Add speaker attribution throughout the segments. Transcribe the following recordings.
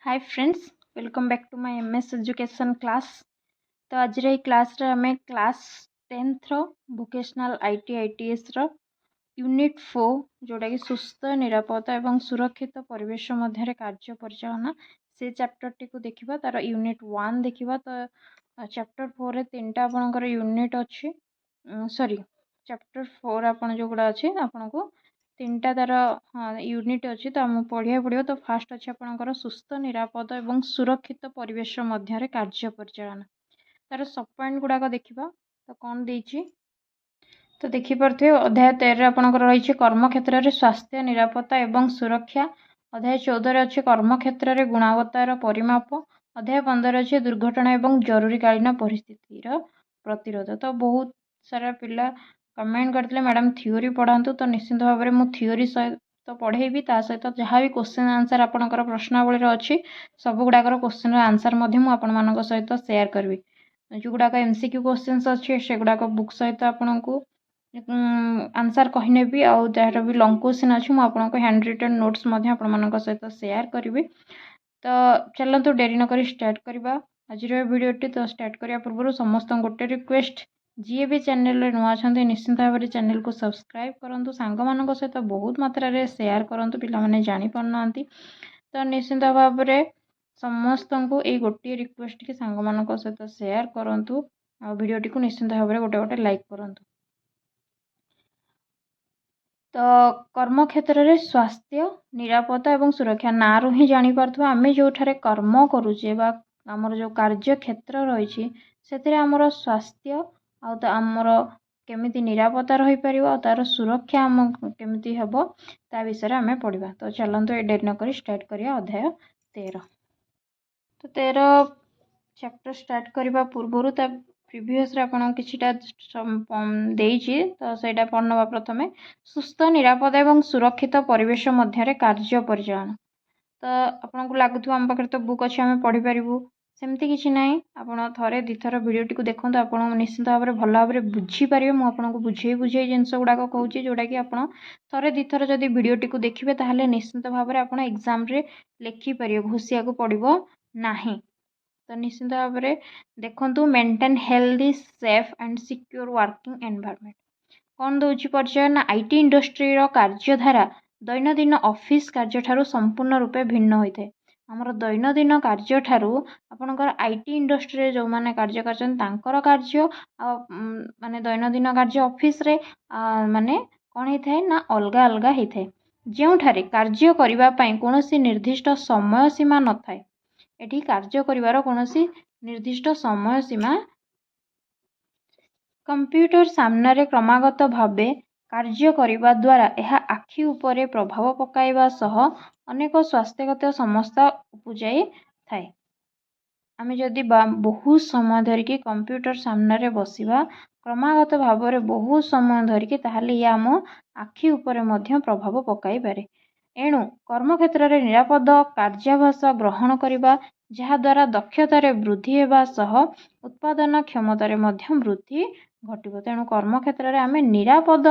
Speaker 1: Hi friends, welcome back to my MS education class. तो आज रे क्लास रे हमें क्लास 10th रो वोकेशनल आईटी आईटीएस रो यूनिट 4 जोटा कि सुस्थ निरापद एवं सुरक्षित परिवेश मध्य कार्य परिचालना से चैप्टर टी को देखिबा। तार यूनिट 1 देखिबा। तो चैप्टर 4 रे तीनटा आपनकर यूनिट अछि, सॉरी चैप्टर 4 आपन जो गुडा अछि आपन को तीनटा तार यूनिट अच्छी। तो आम पढ़िया पड़ो। तो फास्ट अच्छे आपंकर सुस्थ निरापद एवं सुरक्षित परिवेश मध्य कार्य परिचालना तार सब पॉइंट गुड़ाक देखा। तो कौन देछि तो देखिपे अध्याय 13 आपंकर रही कर्मक्षेत्र में स्वास्थ्य निरापत्ता एवं सुरक्षा। अध्याय 14 अच्छे कर्मक्षेत्र में गुणवत्तार परिमाप। अध्याय 15 अच्छे दुर्घटना एवं जरूरीकालीन परिस्थितिर प्रतिरोध। तो बहुत सारा पिला कमेंट करते मैडम थ्योरी पढ़ातु। तो निश्चित भाव में मुझे थ्योरी सहित पढ़ेबी, ता सहित जहाँ भी क्वेश्चन आंसर आपंकर प्रश्नावली अच्छी सब गुड़ाक क्वेश्चन आंसर मुझे सहित सेयार करी। जो गुड़ाक एमसीक्यू क्वेश्चंस अच्छे से गुड़ाक बुक सहित आपन को आंसर कहने भी आउ जार भी लंग क्वेश्चन अच्छी मुझे हैंड रिटन नोट्स सहित सेयार करी। तो चलते डेरी नक स्टार्ट करवा आज भिडियोटी। तो स्टार्ट करने पूर्व समस्त गोटे रिक्वेस्ट, जी भी चैनल नुआ अच्छा निश्चिंत भाव में चैनल को सब्सक्राइब करूँ, सांग मान सहित बहुत मात्रा रे शेयर करूँ, पिलाने जापारना। तो निश्चिंत भाव में समस्त को ये गोटे रिक्वेस्ट कि सांग मान सहित शेयर करूँ आ भिडियोटी को निश्चिंत भाव में गोटे गोटे लाइक करूँ। तो कर्मक्षेत्र में स्वास्थ्य निरापत्ता एवं सुरक्षा ना रू ही जापार आम जो कर्म करुचे आमर जो कार्य क्षेत्र रही से आमर स्वास्थ्य आमर केमिति निरापत्ता रही पार तार सुरक्षा आम केमिति हम ता विषय आम पढ़ा। तो चलते ये डेरी नक स्टार्ट करिया अध्याय 13। तो 13 चैप्टर स्टार्ट करने पूर्वर प्रिवियस आपन किछिटा देइछि। तो सेटा पढ़नवा प्रथमे सुस्थ निरापद एवं सुरक्षित परिवेश मध्य कार्य परिचालन। तो आपन को लागुथु आम पाखे तो बुक अच्छे आम पढ़ी पारिबु, सेमती किछि नाही। आपन थरे दिथर भिडियोटी को देखंतु, आपन निश्चित भाव में भल भाव में बुझी पारिबे। मु आपन को बुझेई बुझेई जिंस गुड़ाक कहूँ जोटा कि आपन थरे दिथर जदि भिडियोटी को देखिबे ताहले निश्चित भाव में आपन एग्जाम रे लेखि पारिबे, घोषिया को पड़िबो नाही। तो निश्चित भाव में देखंतु maintain healthy safe and secure working environment कौन दौर परिचय ना आईटी इंडस्ट्री कार्यधारा दैनंदिन ऑफिस कार्य ठारू संपूर्ण रूपे भिन्न होता है। आमर दैनंदिन कार्य ठारू आपनकर आईटी इंडस्ट्री जो माने कार्य कर कार्य माने दैनंदिन कार्य ऑफिस रे माने कौन होता है ना अलग अलग होता है। जोठारे कार्य करबा पई कोनोसी निर्दिष्ट समय सीमा न थाए। एठी कार्य करिवार कोनोसी निर्दिष्ट समय सीमा कंप्यूटर सामने क्रमागत भावे कार्य करने द्वारा यह आखि उपरे प्रभाव पकाइबा सह अनेक स्वास्थ्यगत समस्या उपजाई थाए। आमे जदि बहुत समय धरिकी कंप्यूटर सामने बसिबा क्रमागत भाव में बहुत समय धरिकी ताहले या आम आखि उपरे मध्य प्रभाव पकाई पारे। एणु कर्मक्षेत्र में निरापद कार्याभ्यास ग्रहण करने जहाद्वारा दक्षतार वृद्धि होगा सह उत्पादन क्षमतार वृद्धि घटब। तेणु कर्मक्षेत्र में आम निरापद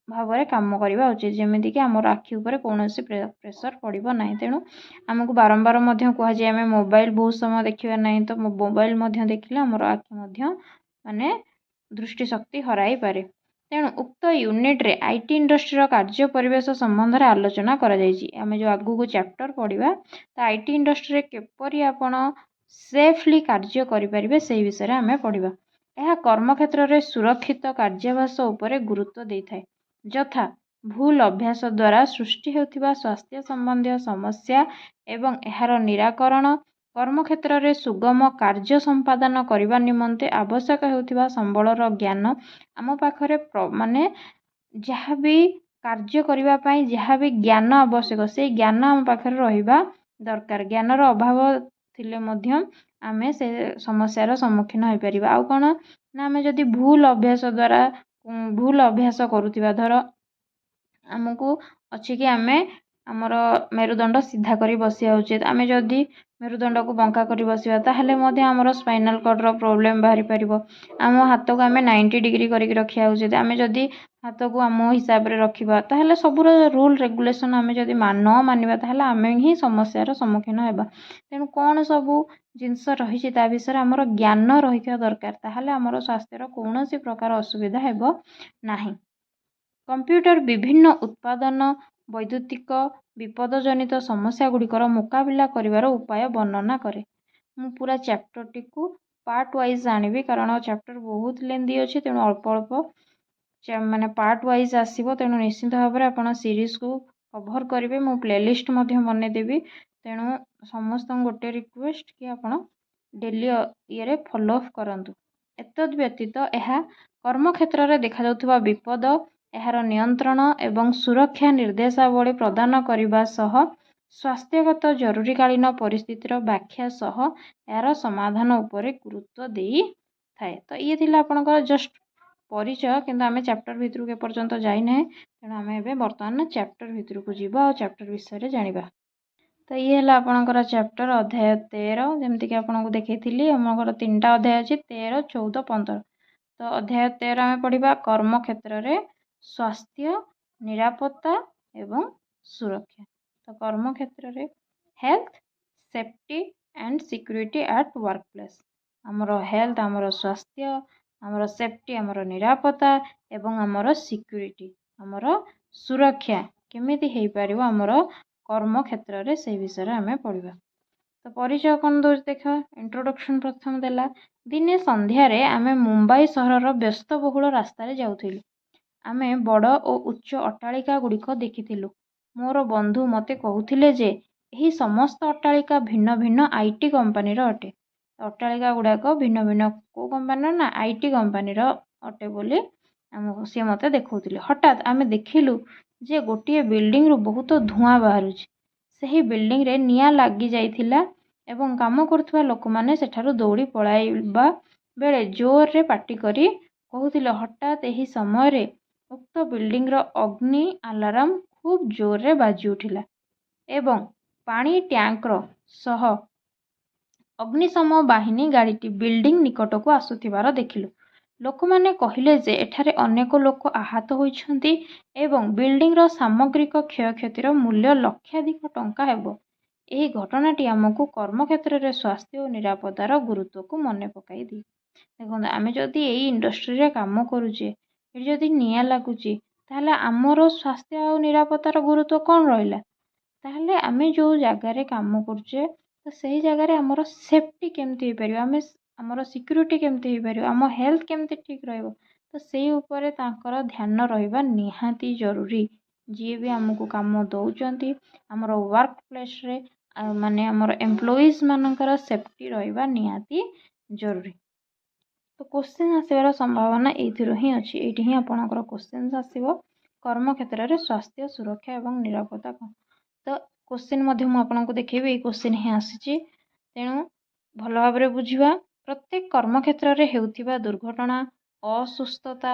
Speaker 1: भाव में कम करवा उचित, जमीक आम आखि उपर कौन प्रेसर पड़ो ना। तेणु आमको बारंबार कहुए आम मोबाइल बहुत समय देखा ना। तो मोबाइल देखिले आमर आखि माने दृष्टिशक्ति हराई पारे। तेणु उक्त यूनिट रे आईटी इंडस्ट्री कार्य परिवेश संबंध में आलोचना आम जो आगू को चैप्टर पढ़ा तो आईटी इंडस्ट्री केपरी आपण सेफली कार्य करें से विषय आम पढ़ा। यह कर्मक्षेत्र में सुरक्षित कार्याभ्यास उपर गुरुत्व देता है, यथा भूल अभ्यास द्वारा सृष्टि होता स्वास्थ्य संबंधी समस्या एवं यार निराकरण, कर्मक्षेत्र में सुगम कार्य संपादन करने निमंते आवश्यक होता संबलर ज्ञान आम पाखरे माने जहाँ भी कार्य करने जहाँ भी ज्ञान आवश्यक से ज्ञान आम पाखरे रहिबा दरकार। ज्ञानर अभाव थिले मध्य आमे से समस्यार सम्मुखीन हो पार। आउ कौन ना आम जदि भूल अभ्यास द्वारा भूल अभ्यास करुवा धर आमको अच्छी कि आम आमर मेरुदंड सीधा करी बसिया उचित। आम जदि मेरुदंड को बंका करी बसिबा ताहले मध्य आमर स्पाइनल कॉर्डर प्रॉब्लम बाहरी पारिबो। आम हाथ को आम 90 डिग्री करके रखा उचित। आम जदि ହାତକୁ ଆମ ହିସାବରେ ରଖିବା, ତାହେଲେ ସବୁର ରୁଲ୍ ରେଗୁଲେସନ୍ ଆମେ ଯଦି ନ ମାନିବା ତାହେଲେ ଆମେ ହିଁ ସମସ୍ୟାର ସମ୍ମୁଖୀନ ହେବା। ତେଣୁ କ'ଣ ସବୁ ଜିନିଷ ରହିଛି ତା ବିଷୟରେ ଆମର ଜ୍ଞାନ ରହିଥିବା ଦରକାର, ତାହେଲେ ଆମର ସ୍ୱାସ୍ଥ୍ୟର କୌଣସି ପ୍ରକାର ଅସୁବିଧା ହେବ ନାହିଁ। କମ୍ପ୍ୟୁଟର ବିଭିନ୍ନ ଉତ୍ପାଦନ ବୈଦ୍ୟୁତିକ ବିପଦଜନିତ ସମସ୍ୟା ଗୁଡ଼ିକର ମୁକାବିଲା କରିବାର ଉପାୟ ବର୍ଣ୍ଣନା କରେ। ମୁଁ ପୁରା ଚ୍ୟାପ୍ଟରଟିକୁ ପାର୍ଟ ୱାଇଜ୍ ଆଣିବି, କାରଣ ଚ୍ୟାପ୍ଟର ବହୁତ ଲେନ୍ଦି ଅଛି, ତେଣୁ ଅଳ୍ପ ଅଳ୍ପ ମାନେ ପାର୍ଟ ୱାଇଜ୍ ଆସିବ। ତେଣୁ ନିଶ୍ଚିନ୍ତ ଭାବରେ ଆପଣ ସିରିଜକୁ କଭର୍ କରିବେ। ମୁଁ ପ୍ଲେଲିଷ୍ଟ ମଧ୍ୟ ବନେଇଦେବି। ତେଣୁ ସମସ୍ତଙ୍କୁ ଗୋଟେ ରିକ୍ୱେଷ୍ଟ କି ଆପଣ ଡେଲି ଇଏରେ ଫଲୋ ଅପ୍ କରନ୍ତୁ। ଏତଦ୍ ବ୍ୟତୀତ ଏହା କର୍ମକ୍ଷେତ୍ରରେ ଦେଖାଯାଉଥିବା ବିପଦ, ଏହାର ନିୟନ୍ତ୍ରଣ ଏବଂ ସୁରକ୍ଷା ନିର୍ଦ୍ଦେଶାବଳୀ ପ୍ରଦାନ କରିବା ସହ ସ୍ୱାସ୍ଥ୍ୟଗତ ଜରୁରୀକାଳୀନ ପରିସ୍ଥିତିର ବ୍ୟାଖ୍ୟା ସହ ଏହାର ସମାଧାନ ଉପରେ ଗୁରୁତ୍ୱ ଦେଇଥାଏ। ତ ଇଏ ଥିଲା ଆପଣଙ୍କର ଜଷ୍ଟ ପରିଚୟ, କିନ୍ତୁ ଆମେ ଚ୍ୟାପ୍ଟର ଭିତରକୁ ଏପର୍ଯ୍ୟନ୍ତ ଯାଇନାହିଁ। ତେଣୁ ଆମେ ଏବେ ବର୍ତ୍ତମାନ ଚ୍ୟାପ୍ଟର ଭିତରକୁ ଯିବା ଆଉ ଚ୍ୟାପ୍ଟର ବିଷୟରେ ଜାଣିବା। ତ ଇଏ ହେଲା ଆପଣଙ୍କର ଚ୍ୟାପ୍ଟର ଅଧ୍ୟାୟ 13। ଯେମିତିକି ଆପଣଙ୍କୁ ଦେଖେଇଥିଲି ଆପଣଙ୍କର 3ଟା ଅଧ୍ୟାୟ ଅଛି, 13, 14, 15। ତ ଅଧ୍ୟାୟ 13 ଆମେ ପଢ଼ିବା କର୍ମକ୍ଷେତ୍ରରେ ସ୍ୱାସ୍ଥ୍ୟ, ନିରାପତ୍ତା ଏବଂ ସୁରକ୍ଷା। ତ କର୍ମକ୍ଷେତ୍ରରେ health, safety and security at work place. ଆମର ହେଲ୍ଥ, ଆମର ସ୍ୱାସ୍ଥ୍ୟ, ଆମର ସେଫ୍ଟି, ଆମର ନିରାପତ୍ତା ଏବଂ ଆମର ସିକ୍ୟୁରିଟି, ଆମର ସୁରକ୍ଷା କେମିତି ହେଇପାରିବ ଆମର କର୍ମକ୍ଷେତ୍ରରେ, ସେହି ବିଷୟରେ ଆମେ ପଢ଼ିବା। ତ ପରିଚୟ କ'ଣ ଦେଉଛି ଦେଖ। ଇଣ୍ଟ୍ରୋଡକ୍ସନ୍ ପ୍ରଥମେ ଦେଲା। ଦିନେ ସନ୍ଧ୍ୟାରେ ଆମେ ମୁମ୍ବାଇ ସହରର ବ୍ୟସ୍ତବହୁଳ ରାସ୍ତାରେ ଯାଉଥିଲୁ। ଆମେ ବଡ଼ ଓ ଉଚ୍ଚ ଅଟ୍ଟାଳିକା ଗୁଡ଼ିକ ଦେଖିଥିଲୁ। ମୋର ବନ୍ଧୁ ମୋତେ କହୁଥିଲେ ଯେ ଏହି ସମସ୍ତ ଅଟ୍ଟାଳିକା ଭିନ୍ନ ଭିନ୍ନ IT କମ୍ପାନୀର ଅଟେ। ଅଟ୍ଟାଳିକା ଗୁଡ଼ାକ ଭିନ୍ନ ଭିନ୍ନ କେଉଁ କମ୍ପାନୀର ନା IT କମ୍ପାନୀର ଅଟେ ବୋଲି ସିଏ ମୋତେ ଦେଖାଉଥିଲେ। ହଠାତ୍ ଆମେ ଦେଖିଲୁ ଯେ ଗୋଟିଏ ବିଲ୍ଡିଂରୁ ବହୁତ ଧୂଆଁ ବାହାରୁଛି। ସେହି ବିଲ୍ଡିଂରେ ନିଆଁ ଲାଗିଯାଇଥିଲା ଏବଂ କାମ କରୁଥିବା ଲୋକମାନେ ସେଠାରୁ ଦୌଡ଼ି ପଳାଇବା ବେଳେ ଜୋରରେ ପାଟି କରି କହୁଥିଲେ। ହଠାତ୍ ଏହି ସମୟରେ ଉକ୍ତ ବିଲ୍ଡିଂର ଅଗ୍ନି ଆଲାର୍ମ ଖୁବ୍ ଜୋରରେ ବାଜି ଉଠିଲା ଏବଂ ପାଣି ଟ୍ୟାଙ୍କର ସହ ଅଗ୍ନିଶମ ବାହିନୀ ଗାଡ଼ିଟି ବିଲ୍ଡିଂ ନିକଟକୁ ଆସୁଥିବାର ଦେଖିଲୁ। ଲୋକମାନେ କହିଲେ ଯେ ଏଠାରେ ଅନେକ ଲୋକ ଆହତ ହୋଇଛନ୍ତି ଏବଂ ବିଲ୍ଡିଂର ସାମଗ୍ରିକ କ୍ଷୟକ୍ଷତିର ମୂଲ୍ୟ ଲକ୍ଷାଧିକ ଟଙ୍କା ହେବ। ଏହି ଘଟଣାଟି ଆମକୁ କର୍ମକ୍ଷେତ୍ରରେ ସ୍ୱାସ୍ଥ୍ୟ ଓ ନିରାପତ୍ତାର ଗୁରୁତ୍ୱକୁ ମନେ ପକାଇ ଦିଏ। ଦେଖନ୍ତୁ, ଆମେ ଯଦି ଏଇ ଇଣ୍ଡଷ୍ଟ୍ରିରେ କାମ କରୁଛେ, ଏଠି ଯଦି ନିଆଁ ଲାଗୁଛି, ତାହେଲେ ଆମର ସ୍ୱାସ୍ଥ୍ୟ ଆଉ ନିରାପତ୍ତାର ଗୁରୁତ୍ୱ କ'ଣ ରହିଲା? ତାହେଲେ ଆମେ ଯେଉଁ ଜାଗାରେ କାମ କରୁଛେ, ତ ସେହି ଜାଗାରେ ଆମର ସେଫ୍ଟି କେମିତି ହେଇପାରିବ, ଆମର ସିକ୍ୟୁରିଟି କେମିତି ହେଇପାରିବ, ଆମ ହେଲ୍ଥ କେମିତି ଠିକ୍ ରହିବ, ତ ସେଇ ଉପରେ ତାଙ୍କର ଧ୍ୟାନ ରହିବା ନିହାତି ଜରୁରୀ। ଯିଏ ବି ଆମକୁ କାମ ଦେଉଛନ୍ତି, ଆମର ୱାର୍କ ପ୍ଲେସ୍ରେ ମାନେ ଆମର ଏମ୍ପ୍ଲୟିଜ୍ ମାନଙ୍କର ସେଫ୍ଟି ରହିବା ନିହାତି ଜରୁରୀ। ତ କ୍ୱେଶ୍ଚିନ୍ ଆସିବାର ସମ୍ଭାବନା ଏଇଥିରୁ ହିଁ ଅଛି। ଏଇଠି ହିଁ ଆପଣଙ୍କର କ୍ୱେଶ୍ଚିନ୍ସ ଆସିବ, କର୍ମକ୍ଷେତ୍ରରେ ସ୍ୱାସ୍ଥ୍ୟ, ସୁରକ୍ଷା ଏବଂ ନିରାପତ୍ତା କ'ଣ। ତ କ୍ୱେଶ୍ଚିନ୍ ମଧ୍ୟ ମୁଁ ଆପଣଙ୍କୁ ଦେଖେଇବି, ଏଇ କ୍ୱେଶ୍ଚିନ୍ ହିଁ ଆସିଛି। ତେଣୁ ଭଲ ଭାବରେ ବୁଝିବା। ପ୍ରତ୍ୟେକ କର୍ମକ୍ଷେତ୍ରରେ ହେଉଥିବା ଦୁର୍ଘଟଣା, ଅସୁସ୍ଥତା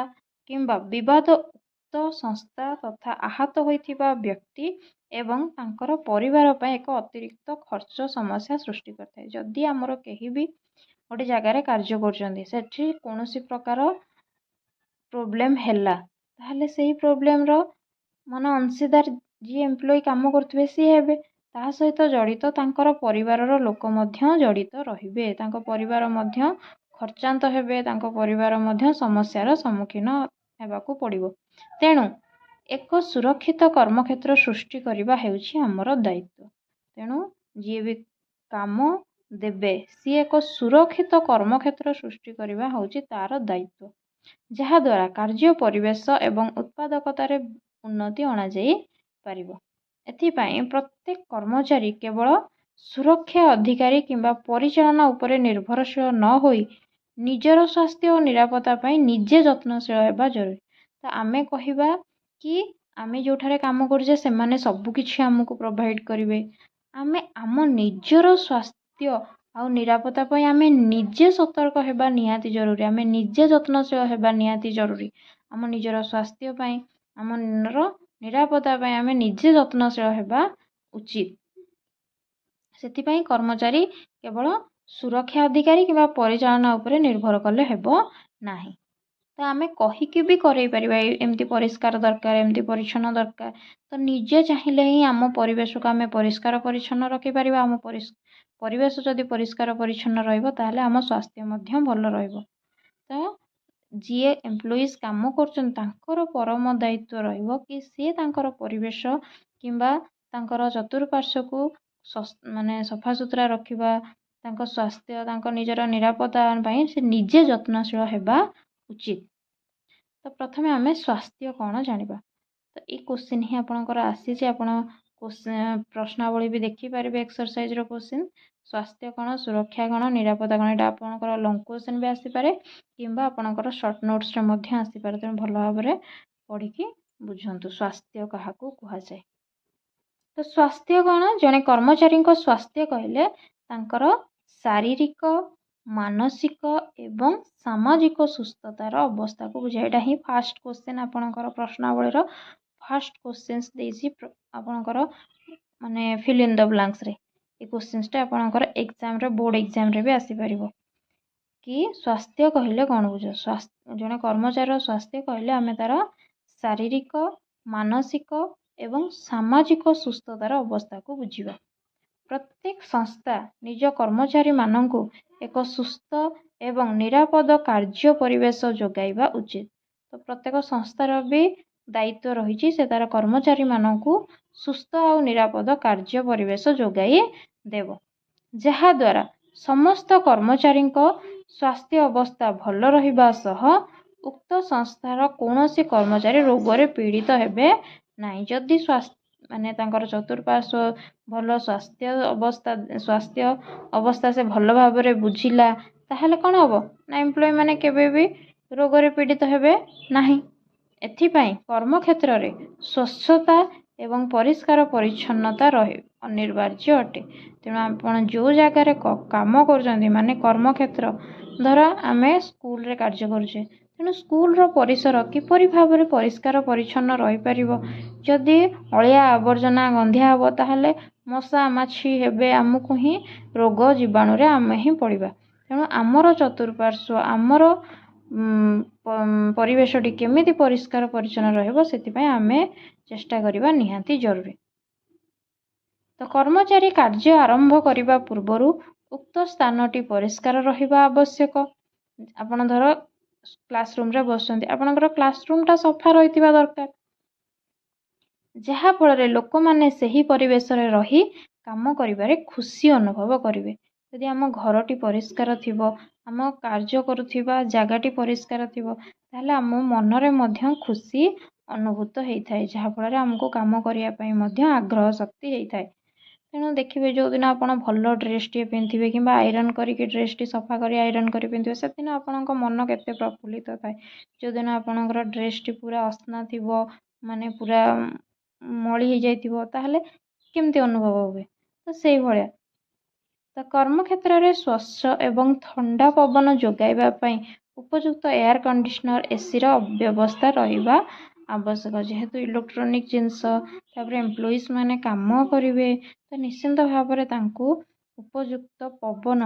Speaker 1: କିମ୍ବା ବିବାଦ ଉକ୍ତ ସଂସ୍ଥା ତଥା ଆହତ ହୋଇଥିବା ବ୍ୟକ୍ତି ଏବଂ ତାଙ୍କର ପରିବାର ପାଇଁ ଏକ ଅତିରିକ୍ତ ଖର୍ଚ୍ଚ ସମସ୍ୟା ସୃଷ୍ଟି କରିଥାଏ। ଯଦି ଆମର କେହି ବି ଗୋଟେ ଜାଗାରେ କାର୍ଯ୍ୟ କରୁଛନ୍ତି, ସେଠି କୌଣସି ପ୍ରକାର ପ୍ରୋବ୍ଲେମ୍ ହେଲା, ତାହେଲେ ସେହି ପ୍ରୋବ୍ଲେମ୍ର ଅଂଶୀଦାର ଯିଏ ଏମ୍ପ୍ଲୟି କାମ କରୁଥିବେ ସିଏ ହେବେ। ତା ସହିତ ଜଡ଼ିତ ତାଙ୍କର ପରିବାରର ଲୋକ ମଧ୍ୟ ଜଡ଼ିତ ରହିବେ। ତାଙ୍କ ପରିବାର ମଧ୍ୟ ଖର୍ଚ୍ଚାନ୍ତ ହେବେ, ତାଙ୍କ ପରିବାର ମଧ୍ୟ ସମସ୍ୟାର ସମ୍ମୁଖୀନ ହେବାକୁ ପଡ଼ିବ। ତେଣୁ ଏକ ସୁରକ୍ଷିତ କର୍ମକ୍ଷେତ୍ର ସୃଷ୍ଟି କରିବା ହେଉଛି ଆମର ଦାୟିତ୍ୱ। ତେଣୁ ଯିଏ ବି କାମ ଦେବେ, ସିଏ ଏକ ସୁରକ୍ଷିତ କର୍ମକ୍ଷେତ୍ର ସୃଷ୍ଟି କରିବା ହେଉଛି ତା'ର ଦାୟିତ୍ୱ, ଯାହାଦ୍ୱାରା କାର୍ଯ୍ୟ ପରିବେଶ ଏବଂ ଉତ୍ପାଦକତାରେ ଉନ୍ନତି ଅଣାଯାଇପାରିବ। ଏଥିପାଇଁ ପ୍ରତ୍ୟେକ କର୍ମଚାରୀ କେବଳ ସୁରକ୍ଷା ଅଧିକାରୀ କିମ୍ବା ପରିଚାଳନା ଉପରେ ନିର୍ଭରଶୀଳ ନ ହୋଇ ନିଜର ସ୍ୱାସ୍ଥ୍ୟ ଓ ନିରାପତ୍ତା ପାଇଁ ନିଜେ ଯତ୍ନଶୀଳ ହେବା ଜରୁରୀ। ତ ଆମେ କହିବା କି ଆମେ ଯେଉଁଠାରେ କାମ କରୁଛେ ସେମାନେ ସବୁକିଛି ଆମକୁ ପ୍ରୋଭାଇଡ଼ କରିବେ। ଆମେ ଆମ ନିଜର ସ୍ୱାସ୍ଥ୍ୟ ଆଉ ନିରାପତ୍ତା ପାଇଁ ଆମେ ନିଜେ ସତର୍କ ହେବା ନିହାତି ଜରୁରୀ। ଆମେ ନିଜେ ଯତ୍ନଶୀଳ ହେବା ନିହାତି ଜରୁରୀ। ଆମ ନିଜର ସ୍ୱାସ୍ଥ୍ୟ ପାଇଁ, ଆମର ନିରାପତ୍ତା ପାଇଁ ଆମେ ନିଜେ ଯତ୍ନଶୀଳ ହେବା ଉଚିତ। ସେଥିପାଇଁ କର୍ମଚାରୀ କେବଳ ସୁରକ୍ଷା ଅଧିକାରୀ କିମ୍ବା ପରିଚାଳନା ଉପରେ ନିର୍ଭର କଲେ ହେବ ନାହିଁ। ତ ଆମେ କହିକି ବି କରେଇ ପାରିବା ଏମିତି ପରିଷ୍କାର ଦରକାର, ଏମିତି ପରିଚ୍ଛନ୍ନ ଦରକାର। ତ ନିଜେ ଚାହିଁଲେ ହିଁ ଆମ ପରିବେଶକୁ ଆମେ ପରିଷ୍କାର ପରିଚ୍ଛନ୍ନ ରଖିପାରିବା। ଆମ ପରିବେଶ ଯଦି ପରିଷ୍କାର ପରିଚ୍ଛନ୍ନ ରହିବ ତାହେଲେ ଆମ ସ୍ୱାସ୍ଥ୍ୟ ମଧ୍ୟ ଭଲ ରହିବ। ତ ଯିଏ ଏମ୍ପ୍ଲୟିଜ୍ କାମ କରୁଛନ୍ତି ତାଙ୍କର ପରମ ଦାୟିତ୍ୱ ରହିବ କି ସିଏ ତାଙ୍କର ପରିବେଶ କିମ୍ବା ତାଙ୍କର ଚତୁଃପାର୍ଶ୍ୱକୁ ମାନେ ସଫାସୁତୁରା ରଖିବା, ତାଙ୍କ ସ୍ୱାସ୍ଥ୍ୟ ତାଙ୍କ ନିଜର ନିରାପତ୍ତା ପାଇଁ ସେ ନିଜେ ଯତ୍ନଶୀଳ ହେବା ଉଚିତ। ତ ପ୍ରଥମେ ଆମେ ସ୍ୱାସ୍ଥ୍ୟ କ'ଣ ଜାଣିବା। ତ ଏଇ କ୍ୱେଶ୍ଚିନ୍ ହିଁ ଆପଣଙ୍କର ଆସିଛି। ଆପଣ ପ୍ରଶ୍ନାବଳୀ ବି ଦେଖିପାରିବେ, ଏକ୍ସରସାଇଜ୍ର କ୍ୱେଶ୍ଚିନ୍। ସ୍ୱାସ୍ଥ୍ୟ କ'ଣ, ସୁରକ୍ଷା କ'ଣ, ନିରାପତ୍ତା କ'ଣ, ଏଇଟା ଆପଣଙ୍କର ଲଙ୍ଗ୍ କ୍ୱେଶ୍ଚିନ୍ ବି ଆସିପାରେ କିମ୍ବା ଆପଣଙ୍କର ସର୍ଟ ନୋଟ୍ସରେ ମଧ୍ୟ ଆସିପାରେ। ତେଣୁ ଭଲ ଭାବରେ ପଢ଼ିକି ବୁଝନ୍ତୁ ସ୍ୱାସ୍ଥ୍ୟ କାହାକୁ କୁହାଯାଏ। ତ ସ୍ୱାସ୍ଥ୍ୟ କ'ଣ, ଜଣେ କର୍ମଚାରୀଙ୍କ ସ୍ୱାସ୍ଥ୍ୟ କହିଲେ ତାଙ୍କର ଶାରୀରିକ, ମାନସିକ ଏବଂ ସାମାଜିକ ସୁସ୍ଥତାର ଅବସ୍ଥାକୁ ବୁଝାଏ। ଏଇଟା ହିଁ ଫାର୍ଷ୍ଟ କ୍ୱେଶ୍ଚିନ୍ ଆପଣଙ୍କର ପ୍ରଶ୍ନାବଳୀର ଫାର୍ଷ୍ଟ କ୍ୱେଶ୍ଚିନ୍ସ ଦେଇଛି ଆପଣଙ୍କର ମାନେ ଫିଲ୍ ଇନ୍ ଦ ବ୍ଲାଙ୍କ୍ସରେ। এই କ୍ୱେଶ୍ଚିନ୍ସଟା ଆପଣଙ୍କର ଏକ୍ଜାମ୍ରେ ବୋର୍ଡ଼ ଏକ୍ଜାମ୍ରେ ବି ଆସିପାରିବ କି ସ୍ୱାସ୍ଥ୍ୟ କହିଲେ କ'ଣ ବୁଝ। ଜଣେ କର୍ମଚାରୀର ସ୍ୱାସ୍ଥ୍ୟ କହିଲେ ଆମେ ତା'ର ଶାରୀରିକ, ମାନସିକ ଏବଂ ସାମାଜିକ ସୁସ୍ଥତାର ଅବସ୍ଥାକୁ ବୁଝିବା। ପ୍ରତ୍ୟେକ ସଂସ୍ଥା ନିଜ କର୍ମଚାରୀମାନଙ୍କୁ ଏକ ସୁସ୍ଥ ଏବଂ ନିରାପଦ କାର୍ଯ୍ୟ ପରିବେଶ ଯୋଗାଇବା ଉଚିତ। ତ ପ୍ରତ୍ୟେକ ସଂସ୍ଥାର ବି ଦାୟିତ୍ୱ ରହିଛି ସେ ତା'ର କର୍ମଚାରୀମାନଙ୍କୁ ସୁସ୍ଥ ଆଉ ନିରାପଦ କାର୍ଯ୍ୟ ପରିବେଶ ଯୋଗାଇ ଦେବ, ଯାହାଦ୍ୱାରା ସମସ୍ତ କର୍ମଚାରୀଙ୍କ ସ୍ୱାସ୍ଥ୍ୟ ଅବସ୍ଥା ଭଲ ରହିବା ସହ ଉକ୍ତ ସଂସ୍ଥାର କୌଣସି କର୍ମଚାରୀ ରୋଗରେ ପୀଡ଼ିତ ହେବେ ନାହିଁ। ଯଦି ମାନେ ତାଙ୍କର ଚତୁଃପାର୍ଶ୍ୱ ଭଲ ସ୍ୱାସ୍ଥ୍ୟ ଅବସ୍ଥା ସେ ଭଲ ଭାବରେ ବୁଝିଲା ତାହେଲେ କ'ଣ ହେବ ନା ଏମ୍ପ୍ଲୟି ମାନେ କେବେ ବି ରୋଗରେ ପୀଡ଼ିତ ହେବେ ନାହିଁ। ଏଥିପାଇଁ କର୍ମକ୍ଷେତ୍ରରେ ସ୍ୱଚ୍ଛତା ଏବଂ ପରିଷ୍କାର ପରିଚ୍ଛନ୍ନତା ଅନିବାର୍ଯ୍ୟ ଅଟେ। ତେଣୁ ଆପଣ ଯେଉଁ ଜାଗାରେ କାମ କରୁଛନ୍ତି ମାନେ କର୍ମକ୍ଷେତ୍ର, ଧର ଆମେ ସ୍କୁଲରେ କାର୍ଯ୍ୟ କରୁଛେ, ତେଣୁ ସ୍କୁଲର ପରିସର କିପରି ଭାବରେ ପରିଷ୍କାର ପରିଚ୍ଛନ୍ନ ରହିପାରିବ। ଯଦି ଅଳିଆ ଆବର୍ଜନା ଗନ୍ଧିଆ ହେବ ତାହେଲେ ମଶା ମାଛି ହେବେ, ଆମକୁ ହିଁ ରୋଗ ଜୀବାଣୁରେ ଆମେ ହିଁ ପଡ଼ିବା। ତେଣୁ ଆମର ଚତୁଃପାର୍ଶ୍ୱ ଆମର ପରିବେଶଟି କେମିତି ପରିଷ୍କାର ପରିଚ୍ଛନ୍ନ ରହିବ ସେଥିପାଇଁ ଆମେ ଚେଷ୍ଟା କରିବା ନିହାତି ଜରୁରୀ। ତ କର୍ମଚାରୀ କାର୍ଯ୍ୟ ଆରମ୍ଭ କରିବା ପୂର୍ବରୁ ଉକ୍ତ ସ୍ଥାନଟି ପରିଷ୍କାର ରହିବା ଆବଶ୍ୟକ। ଆପଣ ଧର କ୍ଲାସରୁମ୍ରେ ବସୁଛନ୍ତି, ଆପଣଙ୍କର କ୍ଲାସରୁମ୍ଟା ସଫା ରହିଥିବା ଦରକାର, ଯାହାଫଳରେ ଲୋକମାନେ ସେହି ପରିବେଶରେ ରହି କାମ କରିବାରେ ଖୁସି ଅନୁଭବ କରିବେ। ଯଦି ଆମ ଘରଟି ପରିଷ୍କାର ଥିବ, ଆମ କାର୍ଯ୍ୟ କରୁଥିବା ଜାଗାଟି ପରିଷ୍କାର ଥିବ, ତାହେଲେ ଆମ ମନରେ ମଧ୍ୟ ଖୁସି ଅନୁଭୂତ ହେଇଥାଏ, ଯାହାଫଳରେ ଆମକୁ କାମ କରିବା ପାଇଁ ମଧ୍ୟ ଆଗ୍ରହ ଶକ୍ତି ହେଇଥାଏ। ତେଣୁ ଦେଖିବେ ଯେଉଁଦିନ ଆପଣ ଭଲ ଡ୍ରେସ୍ଟିଏ ପିନ୍ଧିବେ କିମ୍ବା ଆଇରନ୍ କରିକି ଡ୍ରେସ୍ଟି ସଫା କରି ଆଇରନ୍ କରି ପିନ୍ଧିବେ, ସେଦିନ ଆପଣଙ୍କ ମନ କେତେ ପ୍ରଫୁଲ୍ଲିତ ଥାଏ। ଯେଉଁଦିନ ଆପଣଙ୍କର ଡ୍ରେସ୍ଟି ପୁରା ଅସନା ଥିବ, ମାନେ ପୁରା ମଳି ହେଇଯାଇଥିବ, ତାହେଲେ କେମିତି ଅନୁଭବ ହୁଏ। ତ ସେଇଭଳିଆ ତ କର୍ମକ୍ଷେତ୍ରରେ ସ୍ୱଚ୍ଛ ଏବଂ ଥଣ୍ଡା ପବନ ଯୋଗାଇବା ପାଇଁ ଉପଯୁକ୍ତ ଏୟାର କଣ୍ଡିସନର ଏସିର ବ୍ୟବସ୍ଥା ରହିବା ଆବଶ୍ୟକ। ଯେହେତୁ ଇଲେକ୍ଟ୍ରୋନିକ୍ ଜିନିଷ, ତାପରେ ଏମ୍ପ୍ଲୟିଜ୍ ମାନେ କାମ କରିବେ, ତ ନିଶ୍ଚିନ୍ତ ଭାବରେ ତାଙ୍କୁ ଉପଯୁକ୍ତ ପବନ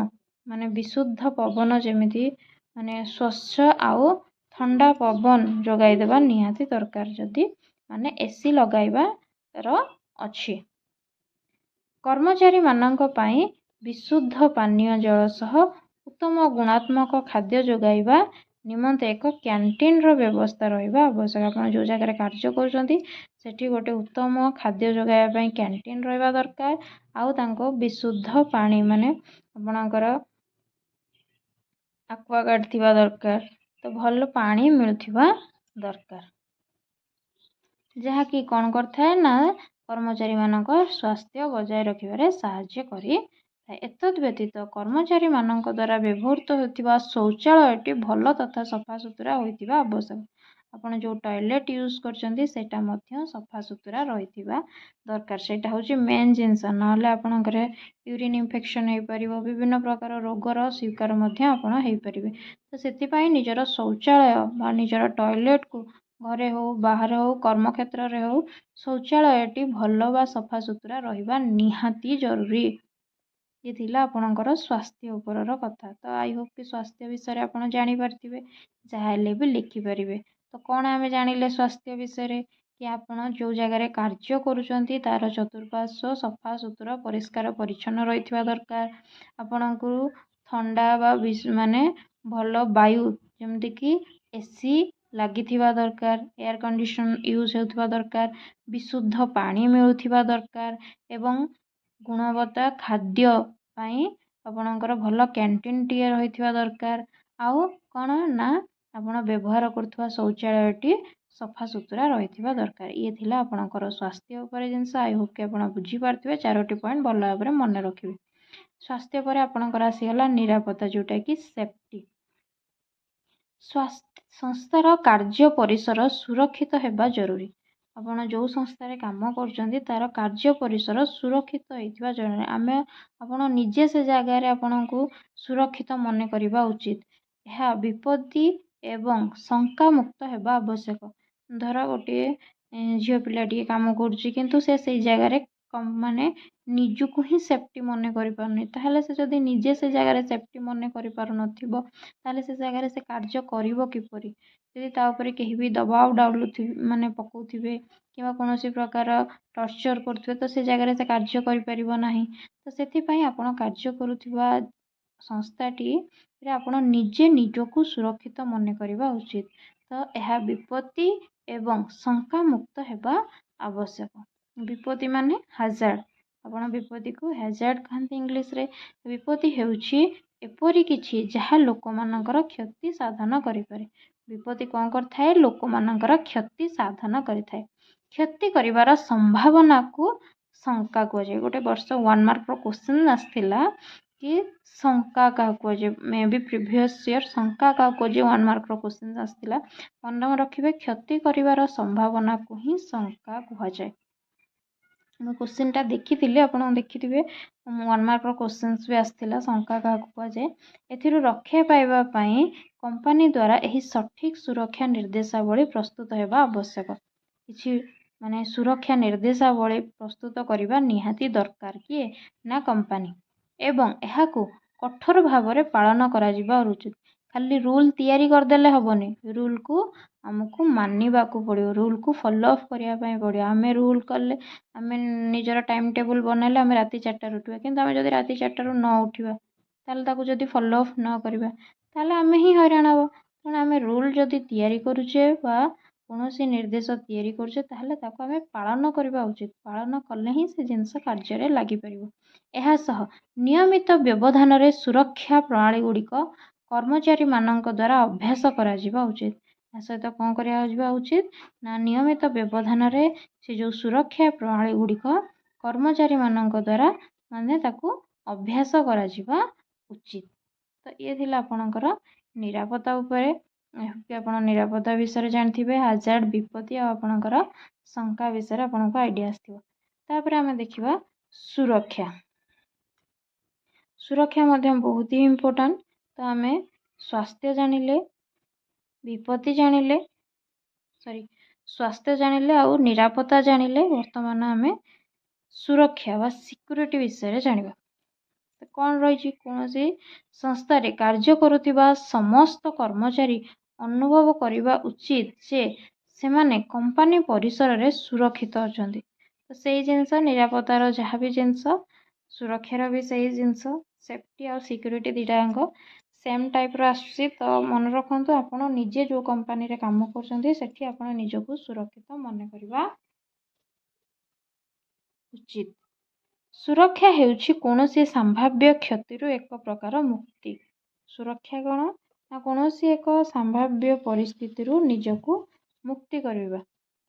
Speaker 1: ମାନେ ବିଶୁଦ୍ଧ ପବନ ଯେମିତି ମାନେ ସ୍ୱଚ୍ଛ ଆଉ ଥଣ୍ଡା ପବନ ଯୋଗାଇ ଦେବା ନିହାତି ଦରକାର ଯଦି ମାନେ ଏସି ଲଗାଇବାର ଅଛି। କର୍ମଚାରୀମାନଙ୍କ ପାଇଁ ବିଶୁଦ୍ଧ ପାନୀୟ ଜଳ ସହ ଉତ୍ତମ ଗୁଣାତ୍ମକ ଖାଦ୍ୟ ଯୋଗାଇବା ନିମନ୍ତେ ଏକ କ୍ୟାଣ୍ଟିନ୍ର ବ୍ୟବସ୍ଥା ରହିବା ଆବଶ୍ୟକ। ଆପଣ ଯେଉଁ ଜାଗାରେ କାର୍ଯ୍ୟ କରୁଛନ୍ତି ସେଠି ଗୋଟେ ଉତ୍ତମ ଖାଦ୍ୟ ଯୋଗାଇବା ପାଇଁ କ୍ୟାଣ୍ଟିନ୍ ରହିବା ଦରକାର। ଆଉ ତାଙ୍କୁ ବିଶୁଦ୍ଧ ପାଣି ମାନେ ଆପଣଙ୍କର ଆକ୍ୱାଗାର୍ଡ଼ ଥିବା ଦରକାର, ତ ଭଲ ପାଣି ମିଳୁଥିବା ଦରକାର, ଯାହାକି କ'ଣ କରିଥାଏ ନା କର୍ମଚାରୀମାନଙ୍କ ସ୍ୱାସ୍ଥ୍ୟ ବଜାୟ ରଖିବାରେ ସାହାଯ୍ୟ କରିଥାଏ। ଏତଦ୍ ବ୍ୟତୀତ କର୍ମଚାରୀମାନଙ୍କ ଦ୍ୱାରା ବ୍ୟବହୃତ ହେଉଥିବା ଶୌଚାଳୟଟି ଭଲ ତଥା ସଫାସୁତୁରା ହୋଇଥିବା ଆବଶ୍ୟକ। ଆପଣ ଯେଉଁ ଟଏଲେଟ୍ ୟୁଜ୍ କରୁଛନ୍ତି ସେଇଟା ମଧ୍ୟ ସଫାସୁତୁରା ରହିଥିବା ଦରକାର। ସେଇଟା ହେଉଛି ମେନ୍ ଜିନିଷ, ନହେଲେ ଆପଣଙ୍କର ୟୁରିନ୍ ଇନଫେକ୍ସନ୍ ହେଇପାରିବ, ବିଭିନ୍ନ ପ୍ରକାର ରୋଗର ଶିକାର ମଧ୍ୟ ଆପଣ ହେଇପାରିବେ। ତ ସେଥିପାଇଁ ନିଜର ଶୌଚାଳୟ ବା ନିଜର ଟଏଲେଟ୍କୁ ଘରେ ହେଉ ବାହାରେ ହେଉ କର୍ମକ୍ଷେତ୍ରରେ ହେଉ ଶୌଚାଳୟଟି ଭଲ ବା ସଫାସୁତୁରା ରହିବା ନିହାତି ଜରୁରୀ। ये थिला आपणकर स्वास्थ्य उपरर कथा। तो आई होप कि स्वास्थ्य विषय आप जानीपारे जहाँ भी लिखिपारे। तो कौन आम जानिले स्वास्थ्य विषय कि आपण जो जगार कार्य करुँच तार चतुर्पार्श्व सफा सुतुरा परिष्कार परिच्छन्न रही दरकार। आपण को ठंडा माने भल वायु जमीक एसी लगी दरकार, एयर कंडीशन यूज होता दरकार, विशुद्ध पानी मिलुवा दरकार एवं गुणवत्ता खाद्य आपणकर भल कैंटीन टी रही दरकार। आउ कौन ना आपण व्यवहार करुवा शौचालयटी सफा सुतुरा रही दरकार। ये थिला आपणकर स्वास्थ्य उपर जिनस। आई होप कि आप बुझीपारे 4टी पॉइंट भल भाव मन रखिए। स्वास्थ्य पर आपणकर आसीगला निरापत्ता जोटा कि सेफ्टी। संस्थार कार्य परिसर सुरक्षित होगा जरूरी। आपण जो संस्थार काम कर तार कार्य परिसर सुरक्षित होता जरूरी। आम आपण निजे से जगार आपण को सुरक्षित मन करवा उचित। यह विपत्ति एवं शंका मुक्त होगा आवश्यक। धर गोटे झील पिलाटी काम करुँच से जगार माने निजुक ही सेफ्टी मन कर से जदि निजे से जगार सेफ्टी मन कर से जगार से कार्य किपरि यदि ताऊपर कहीं भी दबाव डालु माने पकाउथिबे कि कौन प्रकार टर्चर करुवे तो से जगार से कार्य करें। तो से आपण कार्य करुवा संस्थाटी आपण निजे निजक सुरक्षित मन करवा उचित। तो यह विपत्ति एवं शंका मुक्त होगा आवश्यक। विपत्ति माने हाजार्ड। आपण विपत्ति को हाजार्ड कहते इंग्लिश रे। विपत्ति हेउछि एपरि किछि जहाँ लोक मानकर क्षति साधन करिपारे। विपत्ति कौन करथाए लोक मानकर क्षति साधन करिथाए। क्षति करिवार संभावना को शंका कहुए। गोटे वर्ष 1 मार्क क्वेश्चन आसथिला कि शंका क्या कहुए। मे बी प्रीवियस ईयर शंका क्या कहुए 1 मार्क क्वेश्चन आसथिला। मन रखिए क्षति करिवार संभावना को ही शंका कहुए। मैं क्वेश्चन टा देखी आप देखिए 1 मार्क क्वेश्चन भी आसथिला शंका क्या कहुए। एथिरु रक्षा पाइबापी कंपनी द्वारा यही सठिक सुरक्षा निर्देशावली प्रस्तुत होगा आवश्यक। किसी माने सुरक्षा निर्देशावली प्रस्तुत करने निहाती दरकार किए ना कंपनी एवं यह कठोर भाव में पालन करा उचित। खाली रूल तैयारी करदेले हेबनी। रूल को आमको मानवा को पड़ो। रूल को फॉलो अप करने पड़ो। आम रूल कले आम निजर टाइम टेबल बनैले आम राति 4टार उठा कि आम जब राति 4टार न उठा ताकि जब फॉलो अप न करवा ताल आम ही हैरान हम। तेणु आम रूल जदि तैयारी करुचे कौन सी निर्देश तैयारी करुचे ताहले ताको आम पालन करवा उचित। पालन कले ही से जिनस कार्य लगी पारिबो। एहा सह नियमित व्यवधान रे सुरक्षा प्रणाली गुड़िक कर्मचारी मानक द्वारा अभ्यास करा जिबा उचित। सहित कौन करा उचित ना नियमित व्यवधान रे से जो सुरक्षा प्रणाली गुड़िक कर्मचारी मानक द्वारा माने ताको अभ्यास करा जिबा उचित। तो ये थिला आपणकर निरापत्ता उपरे। आपण निरापत्ता विषय जानथिबे हाजार्ड विपत्ति आपणकर शंका विषय आपनको आइडिया आस्थिबो। तापर आमे देखिबा सुरक्षा। सुरक्षा मध्य बहुत ही इम्पोर्टेंट। तो आमे स्वास्थ्य जानिले विपत्ति जानिले स्वास्थ्य जानिले आउ निरापत्ता जानिले वर्तमान आमे सुरक्षा व सिक्योरिटी विषय जानिबा। तो कौन रही कौन संस्था रे कार्य करुवा समस्त कर्मचारी अनुभव करने उचित जे से माने कंपनी परिसर रे सुरक्षित अच्छा। तो से जिनस निरापत्तार जहाँ भी जिनस सुरक्षार भी सही जिनस सेफ्टी और सिक्योरिटी दुटाक सेम टाइप आसुची। तो मन रखु आपण निजे जो कंपनी रे काम कर आपण निजको सुरक्षित मन करवा उचित। सुरक्षा हेउछि कौनसी संभाव्य क्षतिर एक प्रकार मुक्ति। सुरक्षा कौन ना कौनसी एक संभाव्य परिस्थिति निजको मुक्ति करवा।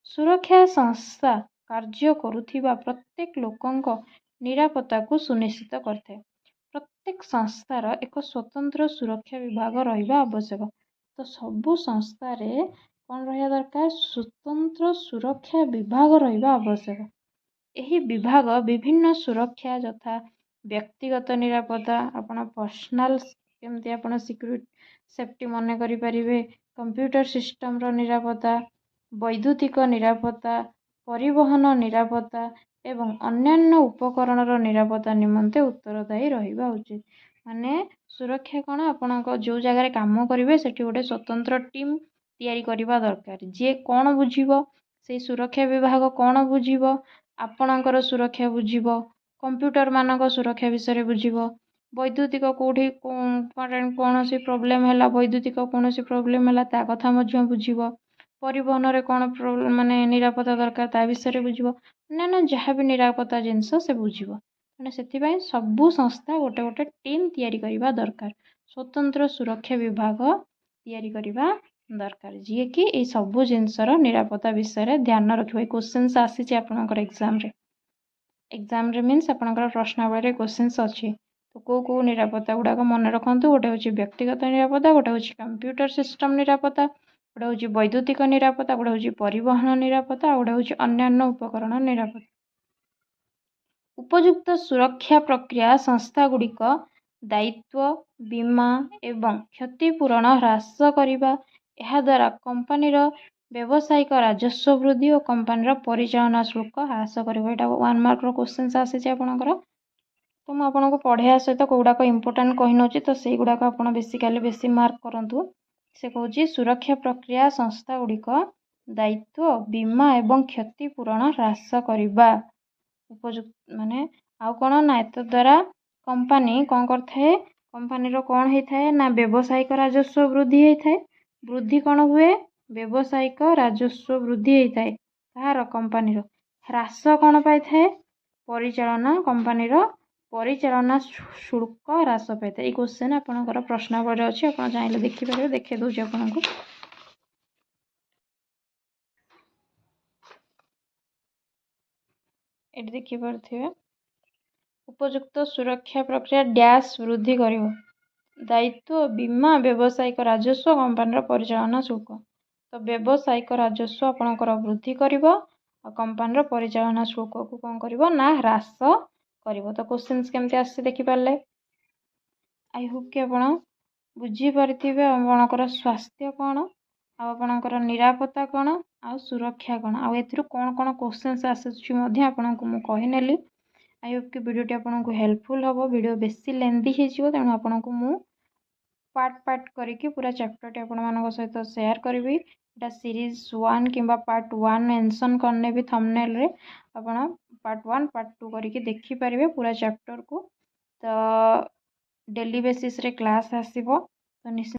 Speaker 1: सुरक्षा संस्था कार्य करुथिबा प्रत्येक लोकंक निरापत्ता को सुनिश्चित करते। प्रत्येक संस्थार एक स्वतंत्र सुरक्षा विभाग रहिबा आवश्यक। तो सबु संस्था रे कौन रहिया दरकार स्वतंत्र सुरक्षा विभाग रहिबा आवश्यक। यही विभाग विभिन्न सुरक्षा यथा व्यक्तिगत निरापत्ता आपण पर्सनाल केमती आपण सिक्योरिटी सेफ्टी मन करि परिबे, कंप्यूटर सिस्टम रो निरापत्ता, वैद्युतिक निरापत्ता, परिवहन निरापत्ता, ଏବଂ ଅନ୍ୟାନ୍ୟ ଉପକରଣର ନିରାପତ୍ତା ନିମନ୍ତେ ଉତ୍ତରଦାୟୀ ରହିବା ଉଚିତ। ମାନେ ସୁରକ୍ଷା କ'ଣ, ଆପଣଙ୍କ ଯେଉଁ ଜାଗାରେ କାମ କରିବେ ସେଠି ଗୋଟେ ସ୍ୱତନ୍ତ୍ର ଟିମ୍ ତିଆରି କରିବା ଦରକାର। ଯିଏ କ'ଣ ବୁଝିବ, ସେଇ ସୁରକ୍ଷା ବିଭାଗ କ'ଣ ବୁଝିବ, ଆପଣଙ୍କର ସୁରକ୍ଷା ବୁଝିବ, କମ୍ପ୍ୟୁଟରମାନଙ୍କ ସୁରକ୍ଷା ବିଷୟରେ ବୁଝିବ, ବୈଦ୍ୟୁତିକ କେଉଁଠି କୌଣସି ପ୍ରୋବ୍ଲେମ୍ ହେଲା, ବୈଦ୍ୟୁତିକ କୌଣସି ପ୍ରୋବ୍ଲେମ୍ ହେଲା ତା କଥା ମଧ୍ୟ ବୁଝିବ, ପରିବହନରେ କ'ଣ ମାନେ ନିରାପତ୍ତା ଦରକାର ତା ବିଷୟରେ ବୁଝିବ, ଅନ୍ୟାନ୍ୟ ଯାହା ବି ନିରାପତ୍ତା ଜିନିଷ ସେ ବୁଝିବ। ତେଣୁ ସେଥିପାଇଁ ସବୁ ସଂସ୍ଥା ଗୋଟେ ଗୋଟେ ଟିମ୍ ତିଆରି କରିବା ଦରକାର, ସ୍ୱତନ୍ତ୍ର ସୁରକ୍ଷା ବିଭାଗ ତିଆରି କରିବା ଦରକାର, ଯିଏକି ଏଇ ସବୁ ଜିନିଷର ନିରାପତ୍ତା ବିଷୟରେ ଧ୍ୟାନ ରଖିବ। ଏଇ କ୍ୱେଶ୍ଚିନ୍ସ ଆସିଛି ଆପଣଙ୍କର ଏକ୍ଜାମ୍ରେ ମିନ୍ସ ଆପଣଙ୍କର ପ୍ରଶ୍ନାବଳୀରେ କ୍ୱେଶ୍ଚିନ୍ସ ଅଛି। ତ କେଉଁ ନିରାପତ୍ତା ଗୁଡ଼ାକ ମନେ ରଖନ୍ତୁ। ଗୋଟେ ହେଉଛି ବ୍ୟକ୍ତିଗତ ନିରାପତ୍ତା, ଗୋଟେ ହେଉଛି କମ୍ପ୍ୟୁଟର ସିଷ୍ଟମ ନିରାପତ୍ତା, ଗୋଟେ ହେଉଛି ବୈଦ୍ୟୁତିକ ନିରାପତ୍ତା, ଗୋଟେ ହେଉଛି ପରିବହନ ନିରାପତ୍ତା, ଆଉ ଗୋଟେ ହେଉଛି ଅନ୍ୟାନ୍ୟ ଉପକରଣ ନିରାପତ୍ତା। ଉପଯୁକ୍ତ ସୁରକ୍ଷା ପ୍ରକ୍ରିୟା ସଂସ୍ଥାଗୁଡ଼ିକ ଦାୟିତ୍ୱ, ବୀମା ଏବଂ କ୍ଷତିପୂରଣ ହ୍ରାସ କରିବା। ଏହାଦ୍ୱାରା କମ୍ପାନୀର ବ୍ୟବସାୟିକ ରାଜସ୍ୱ ବୃଦ୍ଧି ଓ କମ୍ପାନୀର ପରିଚାଳନା ଶୁଳ୍କ ହ୍ରାସ କରିବ। ଏଇଟା 1 ମାର୍କର କ୍ୱେଶ୍ଚିନ୍ସ ଆସିଛି ଆପଣଙ୍କର। ତ ମୁଁ ଆପଣଙ୍କୁ ପଢ଼ାଇବା ସହିତ କେଉଁଗୁଡ଼ାକ ଇମ୍ପୋର୍ଟାଣ୍ଟ କହିନେଉଛି, ତ ସେଇଗୁଡ଼ାକ ଆପଣ ବେଶୀ ମାର୍କ କରନ୍ତୁ। ସେ କହୁଛି ସୁରକ୍ଷା ପ୍ରକ୍ରିୟା ସଂସ୍ଥାଗୁଡ଼ିକ ଦାୟିତ୍ୱ, ବୀମା ଏବଂ କ୍ଷତିପୂରଣ ହ୍ରାସ କରିବା। ଉପଯୁକ୍ତ ମାନେ ଆଉ କ'ଣ ନା, ଏତଦ୍ୱାରା କମ୍ପାନୀ କ'ଣ କରିଥାଏ, କମ୍ପାନୀର କ'ଣ ହେଇଥାଏ ନା ବ୍ୟବସାୟିକ ରାଜସ୍ୱ ବୃଦ୍ଧି ହେଇଥାଏ। ବୃଦ୍ଧି କ'ଣ ହୁଏ, ବ୍ୟବସାୟିକ ରାଜସ୍ୱ ବୃଦ୍ଧି ହେଇଥାଏ କାହାର, କମ୍ପାନୀର। ହ୍ରାସ କ'ଣ ପାଇଥାଏ, କମ୍ପାନୀର ପରିଚାଳନା ଶୁଳ୍କ ହ୍ରାସ ପାଇଥାଏ। ଏଇ କ୍ୱେଶ୍ଚିନ୍ ଆପଣଙ୍କର ପ୍ରଶ୍ନାବଳୀରେ ଅଛି, ଆପଣ ଚାହିଁଲେ ଦେଖିପାରିବେ, ଦେଖେଇ ଦେଉଛି ଆପଣଙ୍କୁ। ଏଠି ଦେଖିପାରୁଥିବେ, ଉପଯୁକ୍ତ ସୁରକ୍ଷା ପ୍ରକ୍ରିୟା ଡ୍ୟାସ୍ ବୃଦ୍ଧି କରିବ। ଦାୟିତ୍ୱ, ବୀମା, ବ୍ୟବସାୟିକ ରାଜସ୍ୱ, କମ୍ପାନୀର ପରିଚାଳନା ଶୁଳ୍କ। ତ ବ୍ୟବସାୟିକ ରାଜସ୍ୱ ଆପଣଙ୍କର ବୃଦ୍ଧି କରିବ ଆଉ କମ୍ପାନୀର ପରିଚାଳନା ଶୁଳ୍କକୁ କ'ଣ କରିବ ନା ହ୍ରାସ କରିବ। ତ କ୍ୱେଶ୍ଚିନ୍ସ କେମିତି ଆସିଛି ଦେଖିପାରିଲେ। ଆଇ ହୋପ୍ କି ଆପଣ ବୁଝିପାରିଥିବେ ଆପଣଙ୍କର ସ୍ୱାସ୍ଥ୍ୟ କ'ଣ, ଆଉ ଆପଣଙ୍କର ନିରାପତ୍ତା କ'ଣ, ଆଉ ସୁରକ୍ଷା କ'ଣ, ଆଉ ଏଥିରୁ କ'ଣ କ'ଣ କ୍ୱେଶ୍ଚିନ୍ସ ଆସୁଛି ମଧ୍ୟ ଆପଣଙ୍କୁ ମୁଁ କହିନେଲି। ଆଇ ହୋପ୍ କି ଭିଡ଼ିଓଟି ଆପଣଙ୍କୁ ହେଲ୍ପଫୁଲ୍ ହେବ। ଭିଡ଼ିଓ ବେଶୀ ଲେନ୍ଦି ହେଇଯିବ, ତେଣୁ ଆପଣଙ୍କୁ ମୁଁ ପାର୍ଟ କରିକି ପୁରା ଚାପ୍ଟରଟି ଆପଣମାନଙ୍କ ସହିତ ସେୟାର କରିବି। ଏଇଟା ସିରିଜ୍ 1 କିମ୍ବା ପାର୍ଟ 1 ମେନସନ୍ କରିନେବି ଥମ୍ବନେଲ୍ରେ। ଆପଣ ପାର୍ଟ 1 ପାର୍ଟ 2 କରିକି ଦେଖିପାରିବେ ପୁରା ଚାପ୍ଟରକୁ। ତ ଡେଲି ବେସିସ୍ରେ କ୍ଲାସ୍ ଆସିବ, ତ ନିଶ୍ଚିତ